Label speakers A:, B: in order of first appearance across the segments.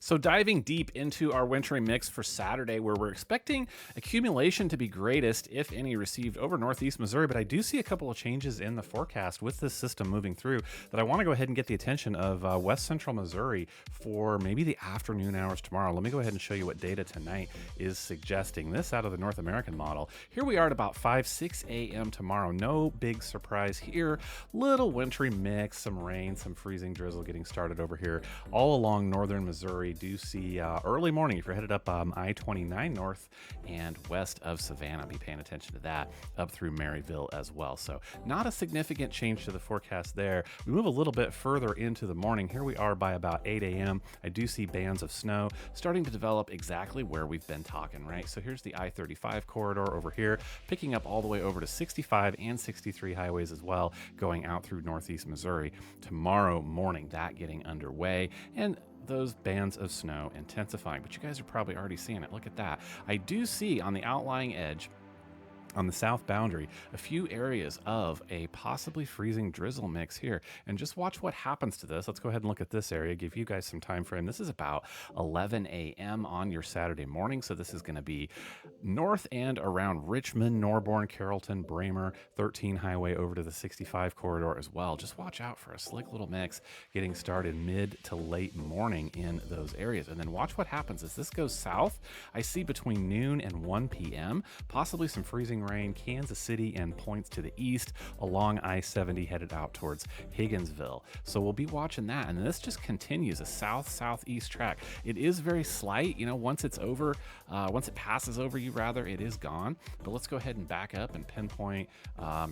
A: So diving deep into our wintry mix for Saturday, where we're expecting accumulation to be greatest, if any, received over northeast Missouri. But I do see a couple of changes in the forecast with this system moving through that I want to go ahead and get the attention of west central Missouri for maybe the afternoon hours tomorrow. Let me go ahead and show you what data tonight is suggesting. This out of the North American model. Here we are at about 6 a.m. tomorrow. No big surprise here. Little wintry mix, some rain, some freezing drizzle getting started over here all along northern Missouri. Do see early morning if you're headed up I-29 north and west of Savannah. Be paying attention to that up through Maryville as well. So not a significant change to the forecast there. We move a little bit further into the morning. Here we are by about 8 a.m. I do see bands of snow starting to develop exactly where we've been talking, right? So here's the I-35 corridor over here, picking up all the way over to 65 and 63 highways as well, going out through northeast Missouri. Tomorrow morning, that getting underway, and those bands of snow intensifying. But you guys are probably already seeing it. Look at that. I do see on the outlying edge, on the south boundary, a few areas of a possibly freezing drizzle mix here. And just watch what happens to this. Let's go ahead and look at this area, give you guys some time frame. This is about 11 a.m. on your Saturday morning. So this is going to be north and around Richmond, Norborn, Carrollton, Bramer, 13 highway over to the 65 corridor as well. Just watch out for a slick little mix getting started mid to late morning in those areas. And then watch what happens as this goes south. I see between noon and 1 p.m. possibly some freezing rain, Kansas City and points to the east along I-70 headed out towards Higginsville. So we'll be watching that. And this just continues a south-southeast track. It is very slight, you know, once it's over, once it passes over you rather, it is gone. But let's go ahead and back up and pinpoint.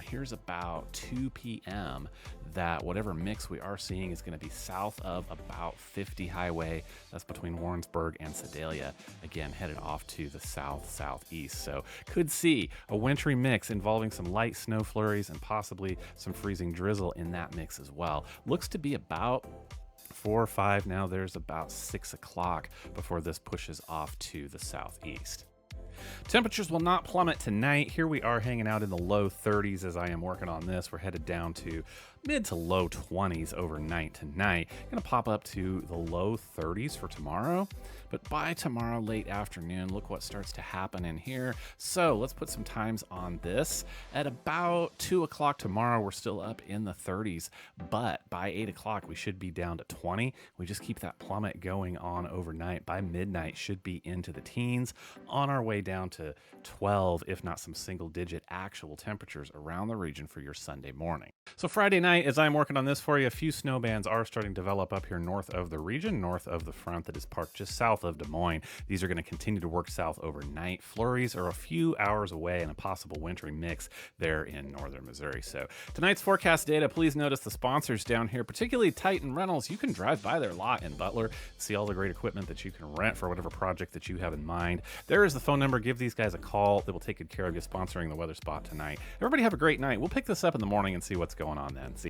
A: Here's about 2 p.m. that whatever mix we are seeing is going to be south of about 50 highway. That's between Warrensburg and Sedalia. Again, headed off to the south-southeast. So could see a wintry mix involving some light snow flurries and possibly some freezing drizzle in that mix as well. Looks to be about 4 or 5 now. There's about 6 o'clock before this pushes off to the southeast. Temperatures will not plummet tonight. Here we are hanging out in the low 30s as I am working on this. We're headed down to mid to low 20s overnight tonight. Gonna pop up to the low 30s for tomorrow. But by tomorrow late afternoon, look what starts to happen in here. So let's put some times on this. At about 2 o'clock tomorrow, we're still up in the 30s. But by 8 o'clock, we should be down to 20. We just keep that plummet going on overnight. By midnight, should be into the teens. On our way down to 12, if not some single digit actual temperatures around the region for your Sunday morning. So Friday night, as I'm working on this for you, a few snow bands are starting to develop up here north of the region, north of the front that is parked just south of Des Moines. These are going to continue to work south overnight. Flurries are a few hours away and a possible wintry mix there in northern Missouri. So tonight's forecast data, please notice the sponsors down here, particularly Titan Rentals. You can drive by their lot in Butler, see all the great equipment that you can rent for whatever project that you have in mind. There is the phone number. Give these guys a call. They will take good care of you sponsoring the weather spot tonight. Everybody have a great night. We'll pick this up in the morning and see what's going on then. See